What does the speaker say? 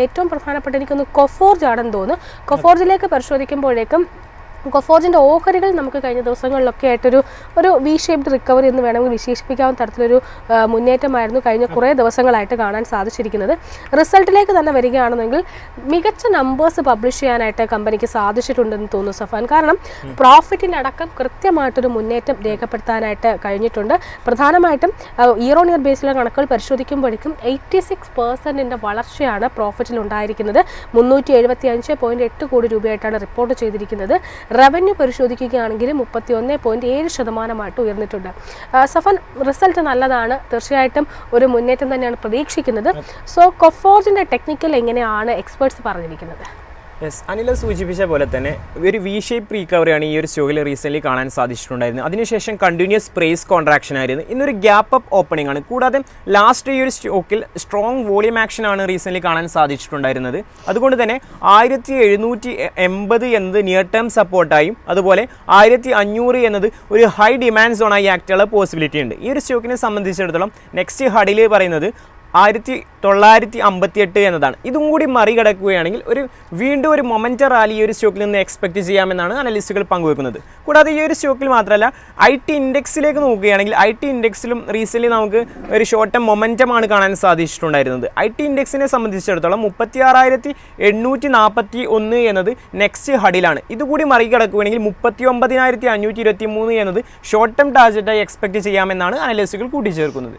ഏറ്റവും പ്രധാനപ്പെട്ട എനിക്കൊന്ന് കൊഫോർജ് ആണെന്ന് തോന്നുന്നു. കൊഫോർജിലേക്ക് പരിശോധിക്കുമ്പോഴേക്കും കൊഫോർജിൻ്റെ ഓഹരികൾ നമുക്ക് കഴിഞ്ഞ ദിവസങ്ങളിലൊക്കെ ആയിട്ടൊരു വി ഷേപ്ഡ് റിക്കവറി എന്ന് വേണമെങ്കിൽ വിശേഷിപ്പിക്കാവുന്ന തരത്തിലൊരു മുന്നേറ്റമായിരുന്നു കഴിഞ്ഞ കുറേ ദിവസങ്ങളായിട്ട് കാണാൻ സാധിച്ചിരിക്കുന്നത്. റിസൾട്ടിലേക്ക് തന്നെ വരികയാണെന്നെങ്കിൽ മികച്ച നമ്പേഴ്സ് പബ്ലിഷ് ചെയ്യാനായിട്ട് കമ്പനിക്ക് സാധിച്ചിട്ടുണ്ടെന്ന് തോന്നുന്നു സഫാൻ. കാരണം പ്രോഫിറ്റിലടക്കം കൃത്യമായിട്ടൊരു മുന്നേറ്റം രേഖപ്പെടുത്താനായിട്ട് കഴിഞ്ഞിട്ടുണ്ട്. പ്രധാനമായിട്ടും ഇയർ ഓൺ ഇയർ ബേസിലെ കണക്കുകൾ പരിശോധിക്കുമ്പോഴേക്കും 86% വളർച്ചയാണ് പ്രോഫിറ്റിൽ ഉണ്ടായിരിക്കുന്നത്. 375.8 കോടി രൂപയായിട്ടാണ് റിപ്പോർട്ട് ചെയ്തിരിക്കുന്നത്. റവന്യൂ പരിശോധിക്കുകയാണെങ്കിൽ 31.7% ഉയർന്നിട്ടുണ്ട്. സഫൻ, റിസൾട്ട് നല്ലതാണ്, തീർച്ചയായിട്ടും ഒരു മുന്നേറ്റം തന്നെയാണ് പ്രതീക്ഷിക്കുന്നത്. സോ കൊഫോർജിൻ്റെ ടെക്നിക്കൽ എങ്ങനെയാണ് എക്സ്പേർട്സ് പറഞ്ഞിരിക്കുന്നത്? യെസ്, അനിൽ സൂചിപ്പിച്ച പോലെ തന്നെ ഒരു വി ഷേപ്പ് റീകവറിയാണ് ഈ ഒരു സ്റ്റോക്കിൽ റീസെൻ്റ്ലി കാണാൻ സാധിച്ചിട്ടുണ്ടായിരുന്നത്. അതിനുശേഷം കണ്ടിന്യൂസ് പ്രൈസ് കോൺട്രാക്ഷൻ ആയിരുന്നു. ഇന്നൊരു ഗ്യാപ്പ് അപ്പ് ഓപ്പണിംഗ് ആണ്. കൂടാതെ ലാസ്റ്റ് ഈ ഒരു സ്റ്റോക്കിൽ സ്ട്രോങ് വോളിയം ആക്ഷൻ ആണ് റീസെൻ്റ്ലി കാണാൻ സാധിച്ചിട്ടുണ്ടായിരുന്നത്. അതുകൊണ്ട് തന്നെ 1780 എന്നത് നിയർ ടേം സപ്പോർട്ടായും അതുപോലെ 1500 എന്നത് ഒരു ഹൈ ഡിമാൻഡ് സോണായി ആക്ട് ചെയ്യാനുള്ള പോസിബിലിറ്റി ഉണ്ട്. ഈ ഒരു സ്റ്റോക്കിനെ സംബന്ധിച്ചിടത്തോളം നെക്സ്റ്റ് ഹഡിൽ പറയുന്നത് 1958 എന്നതാണ്. ഇതും കൂടി മറികടക്കുകയാണെങ്കിൽ വീണ്ടും ഒരു മൊമെൻ്റ് റാലി ഈ ഒരു സ്റ്റോക്കിൽ നിന്ന് എക്സ്പെക്ട് ചെയ്യാമെന്നാണ് അനലിസ്റ്റുകൾ പങ്കുവെക്കുന്നത്. കൂടാതെ ഈ ഒരു സ്റ്റോക്കിൽ മാത്രമല്ല IT ഇൻഡെക്സിലേക്ക് നോക്കുകയാണെങ്കിൽ IT ഇൻഡെക്സിലും റീസെൻ്റ്ലി നമുക്ക് ഒരു ഷോർട്ട് ടേം മൊമെൻറ്റമാണ് കാണാൻ സാധിച്ചിട്ടുണ്ടായിരുന്നത്. IT ഇൻഡെക്സിനെ സംബന്ധിച്ചിടത്തോളം 36,841 എന്നത് നെക്സ്റ്റ് ഹഡിലാണ്. ഇതുകൂടി മറികടക്കുകയാണെങ്കിൽ 39,523 എന്നത് ഷോർട്ട് ടേം ടാർജറ്റായി എക്സ്പെക്ട് ചെയ്യാമെന്നാണ് അനലിസ്റ്റുകൾ കൂട്ടിച്ചേർക്കുന്നത്.